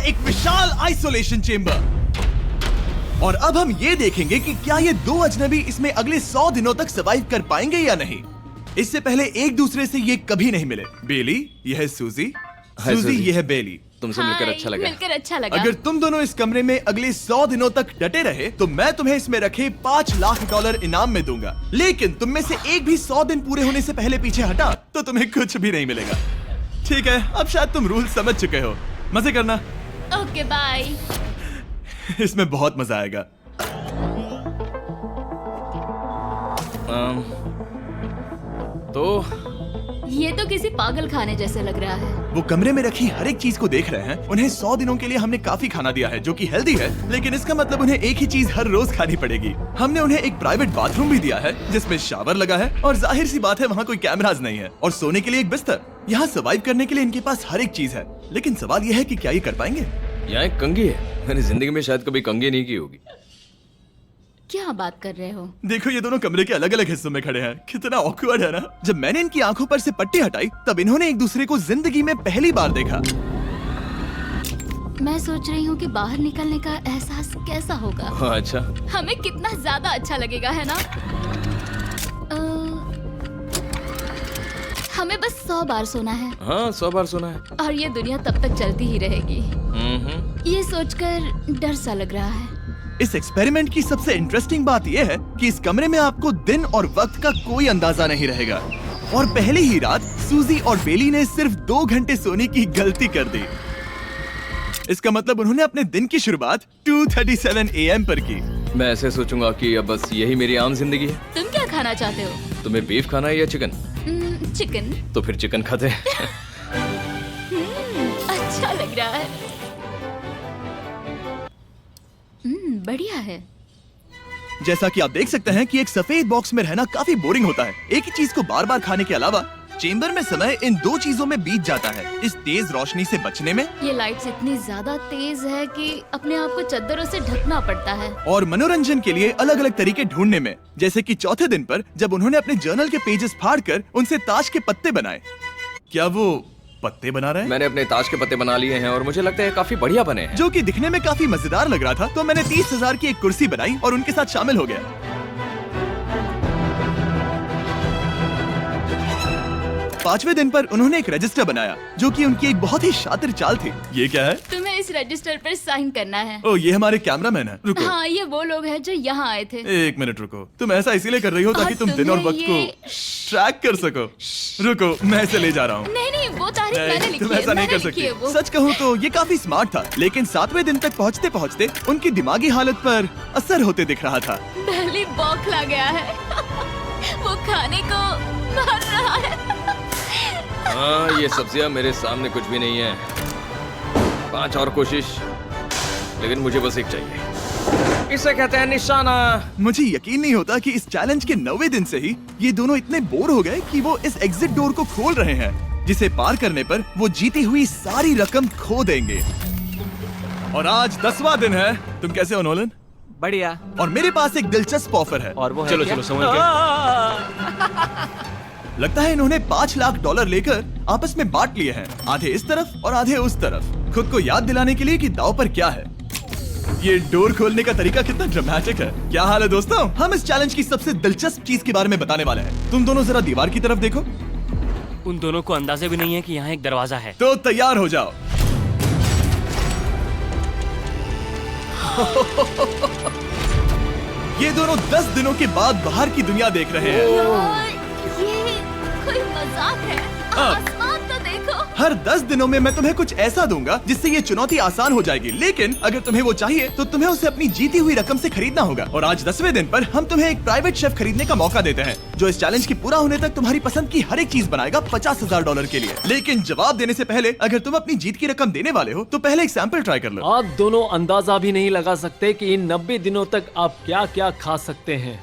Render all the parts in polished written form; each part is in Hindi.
एक विशाल आइसोलेशन चेंबर। और अब हम ये देखेंगे कि क्या ये दो अजनबी इसमें अगले 100 दिनों तक सर्वाइव कर पाएंगे या नहीं। इससे पहले एक दूसरे से ये कभी नहीं मिले। बेली, यह है सूजी। सूजी, ये है बेली। तुमसे मिलकर अच्छा लगा। मिलकर अच्छा लगा। अगर तुम दोनों इस कमरे में अगले 100 दिनों तक डटे रहे तो मैं तुम्हें इसमें रखे $5 लाख इनाम में दूंगा। लेकिन तुम में से एक भी 100 दिन पूरे होने से पहले पीछे हटा तो तुम्हें कुछ भी नहीं मिलेगा। ठीक है, अब शायद तुम रूल समझ चुके हो। मजे करना। Okay bye. इसमें बहुत मजा आएगा। तो ये तो किसी पागल खाने जैसे लग रहा है। वो कमरे में रखी हर एक चीज को देख रहे हैं। उन्हें 100 दिनों के लिए हमने काफी खाना दिया है जो कि हेल्दी है, लेकिन इसका मतलब उन्हें एक ही चीज हर रोज खानी पड़ेगी। हमने उन्हें एक प्राइवेट बाथरूम भी दिया है जिसमें शावर लगा है और जाहिर सी बात है वहाँ कोई कैमराज नहीं है, और सोने के लिए एक बिस्तर। यहाँ सर्वाइव करने के लिए इनके पास हर एक चीज है, लेकिन सवाल यह है कि क्या ये कर पाएंगे। यहाँ एक कंघी है। मैंने जिंदगी में शायद कभी कंघी नहीं की होगी। क्या बात कर रहे हो? देखो, ये दोनों कमरे के अलग अलग हिस्सों में खड़े हैं। कितना ऑकवर्ड है ना। जब मैंने इनकी आंखों पर से पट्टी हटाई तब इन्होंने एक दूसरे को जिंदगी में पहली बार देखा। मैं सोच रही हूँ कि बाहर निकलने का एहसास कैसा होगा। अच्छा, हमें कितना ज्यादा अच्छा लगेगा, है ना? हमें बस 100 बार सोना है। हाँ 100 बार सोना है। और ये दुनिया तब तक चलती ही रहेगी। ये सोचकर डर सा लग रहा है। इस एक्सपेरिमेंट की सबसे इंटरेस्टिंग बात यह है कि इस कमरे में आपको दिन और वक्त का कोई अंदाजा नहीं रहेगा। और पहली ही रात सूजी और बेली ने सिर्फ 2 घंटे सोने की गलती कर दी। इसका मतलब उन्होंने अपने दिन की शुरुआत 2:37 AM पर की। मैं ऐसे सोचूंगा कि अब बस यही मेरी आम जिंदगी है। तुम क्या खाना चाहते हो? तुम्हें बीफ खाना है या चिकन? चिकन। तो फिर चिकन खाते हैं। अच्छा लग रहा है। बढ़िया है। जैसा कि आप देख सकते हैं कि एक सफेद बॉक्स में रहना काफी बोरिंग होता है। एक ही चीज को बार बार खाने के अलावा चेंबर में समय इन 2 चीजों में बीत जाता है। इस तेज रोशनी से बचने में, ये लाइट्स इतनी ज्यादा तेज है कि अपने आप को चादरों से ढकना पड़ता है। और मनोरंजन के लिए अलग अलग तरीके ढूंढने में, जैसे कि चौथे दिन पर जब उन्होंने अपने जर्नल के पेजेस फाड़कर उनसे ताश के पत्ते बनाए। क्या वो पत्ते बना रहे हैं? मैंने अपने ताश के पत्ते बना लिए हैं और मुझे लगता है काफी बढ़िया बने हैं। जो कि दिखने में काफी मजेदार लग रहा था, तो मैंने 30,000 की एक कुर्सी बनाई और उनके साथ शामिल हो गया। 5वें दिन पर उन्होंने एक रजिस्टर बनाया जो कि उनकी एक बहुत ही शातिर चाल थी। ये क्या है? तुम्हें इस रजिस्टर पर साइन करना है। ओह, ये हमारे कैमरामैन है। रुको। हाँ, ये वो लोग हैं जो यहाँ आए थे। 1 मिनट रुको। तुम ऐसा इसीलिए कर रही हो ताकि और तुम दिन और तुम्हें वक्त को ये- ट्रैक कर सको। रुको, मैं इसे ले जा रहा हूँ। नहीं, वो तारीख मैंने लिखी तुम है। ऐसा नहीं कर मैंने लिखी है सकती। वो। सच कहूँ तो ये काफी स्मार्ट था, लेकिन 7वें दिन तक पहुँचते पहुँचते उनकी दिमागी हालत पर असर होते दिख रहा था। पहली बौखला गया है। वो खाने को मार रहा है। हाँ, ये सब्जियां मेरे सामने कुछ भी नहीं है। 5 और कोशिश, लेकिन मुझे बस एक चाहिए। इसे कहते हैं निशाना। मुझे यकीन नहीं होता कि इस चैलेंज के 9वें दिन से ही ये दोनों इतने बोर हो गए कि वो इस एग्जिट डोर को खोल रहे हैं, जिसे पार करने पर वो जीती हुई सारी रकम खो देंगे। और आज 10वां दिन है। तुम कैसे हो नोलन? बढ़िया। और मेरे पास एक दिलचस्प ऑफर है। और वो है चलो क्या? चलो समझ गए। लगता है इन्होंने $5 लाख लेकर आपस में बांट लिए हैं, आधे इस तरफ और आधे उस तरफ, खुद को याद दिलाने के लिए कि दांव पर क्या है। ये डोर खोलने का तरीका कितना ड्रामेटिक है। क्या हाल है दोस्तों? हम इस चैलेंज की सबसे दिलचस्प चीज के बारे में बताने वाले हैं। तुम दोनों जरा दीवार की तरफ देखो। उन दोनों को अंदाजा भी नहीं है कि यहाँ एक दरवाजा है। तो तैयार हो जाओ। ये दोनों 10 दिनों के बाद बाहर की दुनिया देख रहे हैं। यार, ये कोई मजाक है। आसमान तो देखो। हर 10 दिनों में मैं तुम्हें कुछ ऐसा दूंगा जिससे ये चुनौती आसान हो जाएगी, लेकिन अगर तुम्हें वो चाहिए तो तुम्हें उसे अपनी जीती हुई रकम से खरीदना होगा। और आज 10वें दिन पर हम तुम्हें एक प्राइवेट शेफ खरीदने का मौका देते हैं जो इस चैलेंज के पूरा होने तक तुम्हारी पसंद की हर एक चीज बनाएगा $50,000 के लिए। लेकिन जवाब देने से पहले अगर तुम अपनी जीत की रकम देने वाले हो तो पहले एक सैंपल ट्राई कर लो। आप दोनों अंदाजा भी नहीं लगा सकते कि इन 90 दिनों तक आप क्या क्या खा सकते हैं।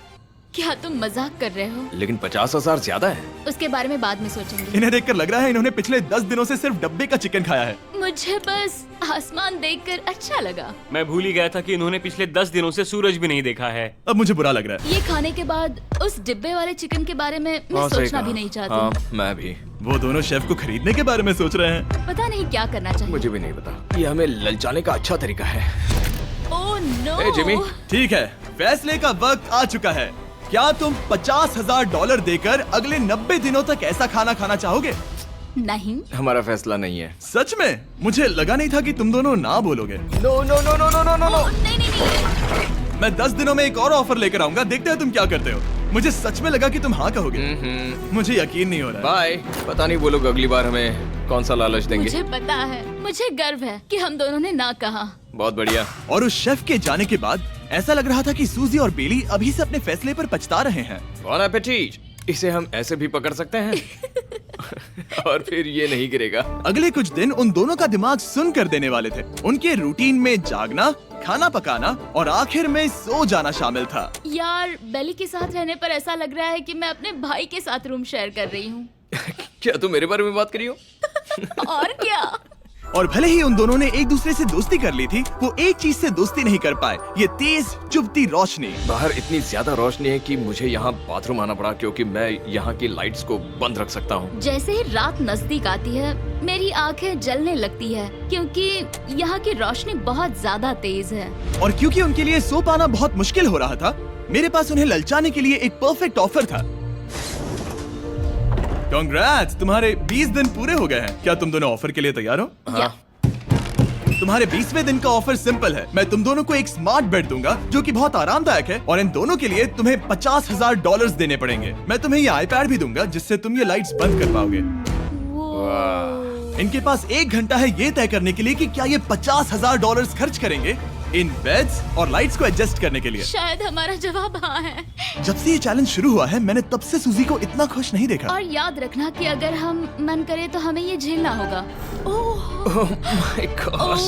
क्या तुम मजाक कर रहे हो? लेकिन 50,000 ज्यादा है। उसके बारे में बाद में सोचेंगे। इन्हें देखकर लग रहा है इन्होंने पिछले 10 दिनों से सिर्फ डब्बे का चिकन खाया है। मुझे बस आसमान देखकर अच्छा लगा। मैं भूल ही गया था कि इन्होंने पिछले 10 दिनों से सूरज भी नहीं देखा है। अब मुझे बुरा लग रहा है। ये खाने के बाद उस डिब्बे वाले चिकन के बारे में मैं हाँ, सही सोचना कहा। भी नहीं चाहती। हाँ, मैं भी। वो दोनों शेफ को खरीदने के बारे में सोच रहे हैं। पता नहीं क्या करना चाहिए। मुझे भी नहीं पता। ये हमें ललचाने का अच्छा तरीका है। Oh no. ए, जिमी। ठीक है, फैसले का वक्त आ चुका है। क्या तुम $50,000 देकर अगले 90 दिनों तक ऐसा खाना खाना चाहोगे? नहीं। हमारा फैसला नहीं है। सच में? मुझे लगा नहीं था कि तुम दोनों ना बोलोगे। No no no no no no no no. Oh, नहीं नहीं नहीं। मैं 10 दिनों में एक और ऑफर लेकर आऊंगा, देखते हैं तुम क्या करते हो। मुझे सच में लगा कि तुम हाँ कहोगे। मुझे यकीन नहीं हो रहा। बाय। पता नहीं वो लोग अगली बार हमें कौन सा लालच देंगे। मुझे पता है, मुझे गर्व है कि हम दोनों ने ना कहा। बहुत बढ़िया। और उस शेफ के जाने के बाद ऐसा लग रहा था कि सूजी और बेली अभी से अपने फैसले पर पछता रहे हैं। बॉन एपेटीट। इसे हम ऐसे भी पकड़ सकते हैं और फिर ये नहीं गिरेगा। अगले कुछ दिन उन दोनों का दिमाग सुन कर देने वाले थे। उनके रूटीन में जागना, खाना पकाना और आखिर में सो जाना शामिल था। यार, बेली के साथ रहने पर ऐसा लग रहा है कि मैं अपने भाई के साथ रूम शेयर कर रही हूँ। क्या तुम मेरे बारे में बात करी हो? और क्या। और भले ही उन दोनों ने एक दूसरे से दोस्ती कर ली थी, वो एक चीज से दोस्ती नहीं कर पाए, ये तेज चुभती रोशनी। बाहर इतनी ज्यादा रोशनी है कि मुझे यहाँ बाथरूम आना पड़ा क्योंकि मैं यहाँ की लाइट्स को बंद रख सकता हूँ। जैसे ही रात नजदीक आती है, मेरी आंखें जलने लगती है क्योंकि यहाँ की रोशनी बहुत ज्यादा तेज है। और क्योंकि उनके लिए सो पाना बहुत मुश्किल हो रहा था, मेरे पास उन्हें ललचाने के लिए एक परफेक्ट ऑफर था। कांग्रेट्स, तुम्हारे 20 दिन पूरे हो गए हैं। क्या तुम दोनों ऑफर के लिए तैयार हो? हाँ। तुम्हारे 20वें दिन का ऑफर सिंपल है। मैं तुम दोनों को एक स्मार्ट बेड दूंगा जो कि बहुत आरामदायक है, और इन दोनों के लिए तुम्हें $50,000 देने पड़ेगे। मैं तुम्हें ये आईपैड भी दूंगा जिससे तुम ये लाइट्स बंद कर पाओगे। इनके पास 1 घंटा है ये तय करने के लिए कि क्या ये $50,000 खर्च करेंगे इन बेड्स और लाइट्स को एडजस्ट करने के लिए। शायद हमारा जवाब हाँ है। जब से ये चैलेंज शुरू हुआ है, मैंने तब से सूजी को इतना खुश नहीं देखा। और याद रखना कि अगर हम मन करें तो हमें ये झेलना होगा। Oh my gosh.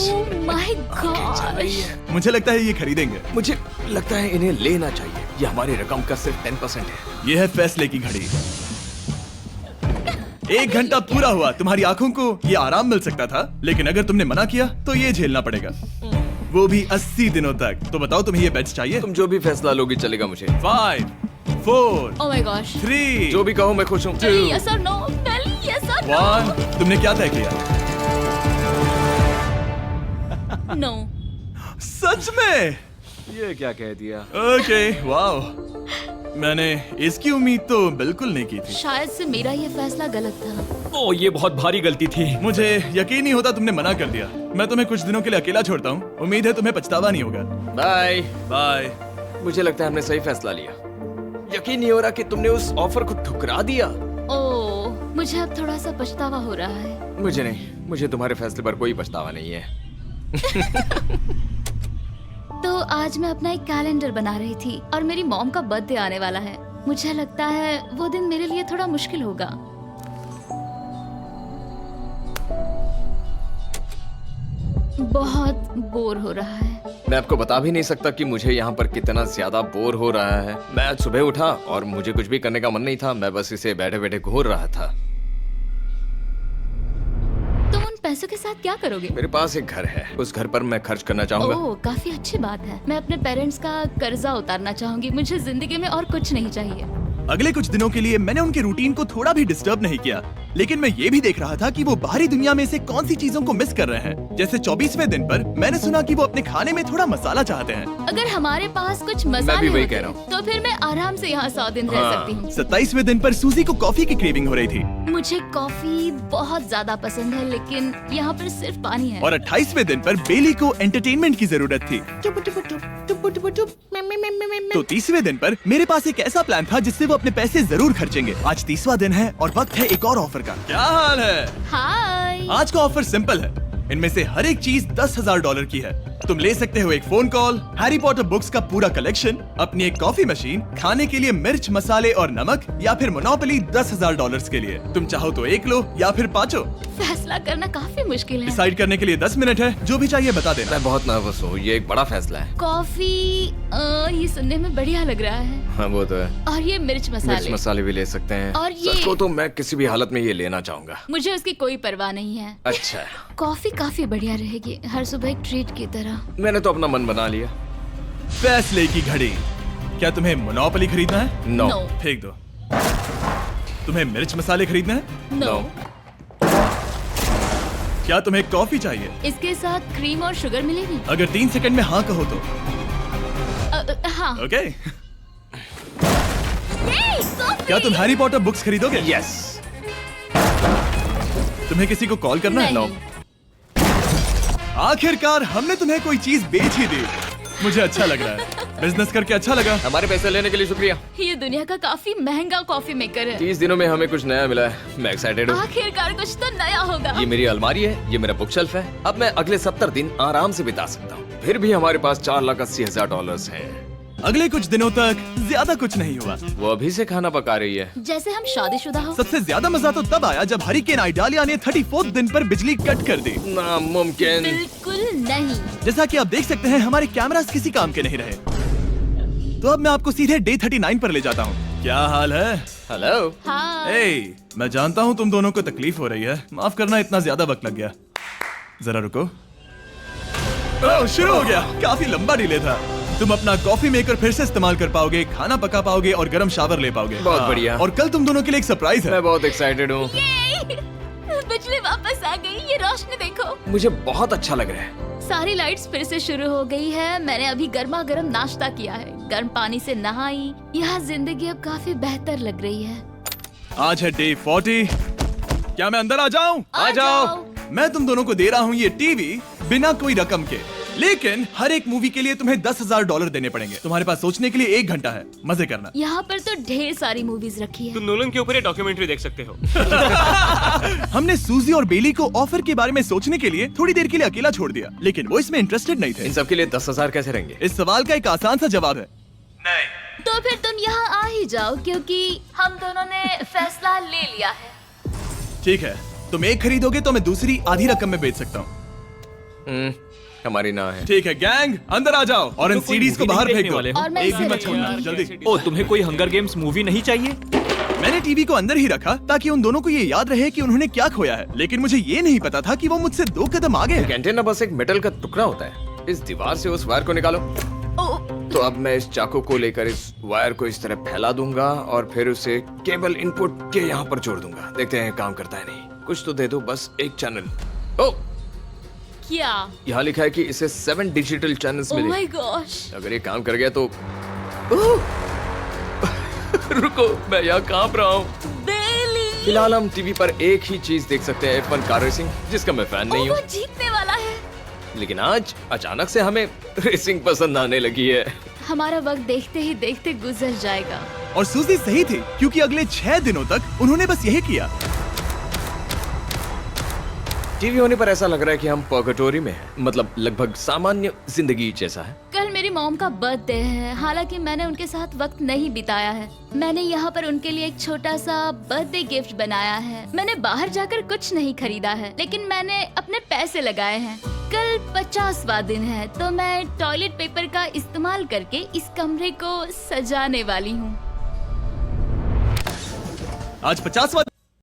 My gosh. मुझे लगता है ये खरीदेंगे। मुझे लगता है इन्हें लेना चाहिए। ये हमारी रकम का सिर्फ 10% है। ये है फैसले की घड़ी। 1 घंटा पूरा हुआ, तुम्हारी आंखों को ये आराम मिल सकता था, लेकिन अगर तुमने मना किया तो ये झेलना पड़ेगा, वो भी 80 दिनों तक। तो बताओ, तुम्हें ये बेड्स चाहिए? तुम जो भी फैसला लोगी चलेगा मुझे। 5, 4, ओह माय गॉश। 3, जो भी कहो मैं खुश हूँ। यस और नो। बेली, यस और 1। तुमने क्या तय किया? नो। सच में? ये क्या कह दिया? Okay, wow. मैंने इसकी उम्मीद तो बिल्कुल नहीं की थी। शायद से मेरा ये फैसला गलत था। ओ, ये बहुत भारी गलती थी। मुझे यकीन नहीं होता तुमने मना कर दिया। मैं तुम्हें कुछ दिनों के लिए अकेला छोड़ता हूँ। उम्मीद है तुम्हें पछतावा नहीं होगा। बाय। बाय। मुझे लगता है हमने सही फैसला लिया। यकीन नहीं हो रहा कि तुमने उस ऑफर को ठुकरा दिया। ओह, मुझे अब थोड़ा सा पछतावा हो रहा है। मुझे नहीं, मुझे तुम्हारे फैसले पर कोई पछतावा नहीं है। तो आज मैं अपना एक कैलेंडर बना रही थी और मेरी मॉम का बर्थडे आने वाला है। मुझे लगता है वो दिन मेरे लिए थोड़ा मुश्किल होगा। बहुत बोर हो रहा है। मैं आपको बता भी नहीं सकता कि मुझे यहाँ पर कितना ज्यादा बोर हो रहा है। मैं आज सुबह उठा और मुझे कुछ भी करने का मन नहीं था। मैं बस इसे बैठे बैठे घूर रहा था। तुम उन पैसों के साथ क्या करोगे? मेरे पास एक घर है, उस घर पर मैं खर्च करना चाहूंगा। ओह, काफी अच्छी बात है। मैं अपने पेरेंट्स का कर्जा उतारना चाहूंगी। मुझे जिंदगी में और कुछ नहीं चाहिए। अगले कुछ दिनों के लिए मैंने उनके रूटीन को थोड़ा भी डिस्टर्ब नहीं किया, लेकिन मैं ये भी देख रहा था कि वो बाहरी दुनिया में से कौन सी चीजों को मिस कर रहे हैं। जैसे 24वें दिन पर मैंने सुना कि वो अपने खाने में थोड़ा मसाला चाहते हैं। अगर हमारे पास कुछ मैं भी मसाले वही होते कह रहा हूँ। तो फिर मैं आराम से यहाँ 100 दिन रह हाँ। सकती हूँ। 27वें दिन पर सूजी को कॉफी की क्रेविंग हो रही थी। मुझे कॉफी बहुत ज्यादा पसंद है, लेकिन यहाँ पर सिर्फ पानी है। और 28वें दिन पर बेली को एंटरटेनमेंट की जरूरत थी। तो 30वें दिन पर मेरे पास एक ऐसा प्लान था जिससे वो अपने पैसे जरूर खर्चेंगे। आज 30वां दिन है और वक्त है एक और ऑफर का। क्या हाल है? हाय। आज का ऑफर सिंपल है। इनमें से हर एक चीज $10,000 की है। तुम ले सकते हो एक phone call, Harry Potter books का पूरा कलेक्शन, अपनी एक कॉफी मशीन, खाने के लिए मिर्च, मसाले और नमक, या फिर मोनोपोली $10,000 के लिए। तुम चाहो तो एक लो या फिर पांचों। फैसला करना काफी मुश्किल है। डिसाइड करने के लिए 10 मिनट है। जो भी चाहिए बता देना। मैं बहुत नर्वस हूँ। ये एक बड़ा फैसला है। कॉफी, ये सुनने में बढ़िया लग रहा है। हाँ वो तो है। और ये मिर्च मिर्च मसाले। मसाले भी ले सकते हैं। और ये- सच को तो मैं किसी भी हालत में ये लेना चाहूंगा। मुझे उसकी कोई परवाह नहीं है। अच्छा, कॉफी काफी बढ़िया रहेगी, हर सुबह एक ट्रीट की तरह। मैंने तो अपना मन बना लिया। फैसले की घड़ी। क्या तुम्हें मोनोपोली खरीदना है? नो। No. फेंक दो। तुम्हें मिर्च मसाले खरीदना है? नो। क्या तुम्हें कॉफी चाहिए? इसके साथ क्रीम और शुगर मिलेगी? अगर 3 सेकंड में हाँ कहो तो। हाँ। ओके। कॉफी! क्या तुम हैरी पॉटर बुक्स खरीदोगे? यस। तुम्हें किसी को कॉल करना है? नहीं। आखिरकार हमने तुम्हें कोई चीज बेच ही दी। मुझे अच्छा लग रहा है। बिजनेस करके अच्छा लगा। हमारे पैसे लेने के लिए शुक्रिया। ये दुनिया का काफी महंगा कॉफी मेकर है। 30 दिनों में हमें कुछ नया मिला है। मैं एक्साइटेड हूँ। आखिरकार कुछ तो नया होगा। ये मेरी अलमारी है, ये मेरा बुक शेल्फ है। अब मैं अगले 70 दिन आराम से बिता सकता हूँ। फिर भी हमारे पास $4,80,000 हैं। अगले कुछ दिनों तक ज्यादा कुछ नहीं हुआ। वो अभी से खाना पका रही है। जैसे हम शादीशुदा हो। सबसे ज्यादा मजा तो तब आया जब हरिकेन आइडालिया ने 34th दिन पर बिजली कट कर दी। नामुमकिन। बिल्कुल नहीं। जैसा कि आप देख सकते हैं हमारे कैमरास किसी काम के नहीं रहे। तो अब मैं आपको सीधे डे 39 पर ले जाता हूँ। क्या हाल है? हेलो। हाँ। ए, मैं जानता हूँ तुम दोनों को तकलीफ हो रही है। माफ करना इतना ज्यादा वक्त लग गया। जरा रुको। ओह, शुरू हो गया। काफी लंबा डिले था। तुम अपना कॉफी मेकर फिर से इस्तेमाल कर पाओगे, खाना पका पाओगे और गर्म शावर ले पाओगे। बहुत हाँ, बढ़िया। और कल तुम दोनों के लिए एक सरप्राइज है। मैं बहुत एक्साइटेड हूँ। ये! बिजली वापस आ गई। ये रोशनी देखो। मुझे बहुत अच्छा लग रहा है। सारी लाइट्स फिर से शुरू हो गई है। मैंने अभी गर्मा गर्म नाश्ता किया है, गर्म पानी से नहाई। यहाँ जिंदगी अब काफी बेहतर लग रही है। आज है डे 40। क्या मैं अंदर आ जाऊं? आ जाओ। मैं तुम दोनों को दे रहा हूँ ये टीवी बिना कोई रकम के, लेकिन हर एक मूवी के लिए तुम्हें $10,000 देने पड़ेंगे। तुम्हारे पास सोचने के लिए 1 घंटा है। मजे करना। यहाँ पर तो ढेर सारी मूवीज रखी है। तुम नोलन के ऊपर ये डॉक्यूमेंट्री देख सकते हो। हमने सूजी और बेली को ऑफर के बारे में सोचने के लिए थोड़ी देर के लिए अकेला छोड़ दिया, लेकिन वो इसमें इंटरेस्टेड नहीं थे। इन सब के लिए 10,000 कैसे रहेंगे? इस सवाल का एक आसान सा जवाब है नहीं। तो फिर तुम यहाँ आ ही जाओ, क्योंकि हम दोनों ने फैसला ले लिया है। ठीक है, तुम एक खरीदोगे तो मैं दूसरी आधी रकम में बेच सकता हूँ। हमारी ना है। ठीक है गैंग, अंदर आ जाओ और इन तो कोई सीडीज को movie बाहर नहीं फेंक देखने दो। वाले हो? और मैं एक भी इसे मत छोड़ना, रखूंगी। जल्दी। ओ, तुम्हें कोई हंगर गेम्स मूवी नहीं चाहिए? मैंने टीवी को अंदर ही रखा ताकि उन दोनों को ये याद रहे कि उन्होंने क्या खोया है, लेकिन मुझे ये नहीं पता था कि वो मुझसे 2 कदम आगे एक है। एंटेना बस एक मेटल का टुकड़ा होता है। इस दीवार से उस वायर को निकालो। तो अब मैं इस चाकू को लेकर इस वायर को इस तरह फैला दूंगा और फिर उसे केबल इनपुट के यहाँ पर जोड़ दूंगा। देखते हैं काम करता है नहीं। कुछ तो दे दो, बस एक चैनल। ओ, क्या? यहाँ लिखा है कि इसे 7 डिजिटल चैनल्स ओह मिले। My gosh. अगर ये काम कर गया तो रुको, मैं यहाँ कांप रहा हूँ। बेली! फिलहाल हम टीवी पर एक ही चीज देख सकते हैं, F1 कार रेसिंग, जिसका मैं फैन नहीं वो हूँ। जीतने वाला है। लेकिन आज अचानक से हमें रेसिंग पसंद आने लगी है। हमारा वक्त देखते ही देखते गुजर जाएगा। और सूजी सही थी, क्योंकि अगले 6 दिनों तक उन्होंने बस यही किया। टीवी होने पर ऐसा लग रहा है कि हम पर्गेटोरी में हैं, मतलब लगभग सामान्य जिंदगी जैसा है। कल मेरी मॉम का बर्थडे है, हालांकि मैंने उनके साथ वक्त नहीं बिताया है। मैंने यहाँ पर उनके लिए एक छोटा सा बर्थडे गिफ्ट बनाया है। मैंने बाहर जाकर कुछ नहीं खरीदा है, लेकिन मैंने अपने पैसे लगाए हैं। कल 50वां दिन है, तो मैं टॉयलेट पेपर का इस्तेमाल करके इस कमरे को सजाने वाली हूँ। आज 50वां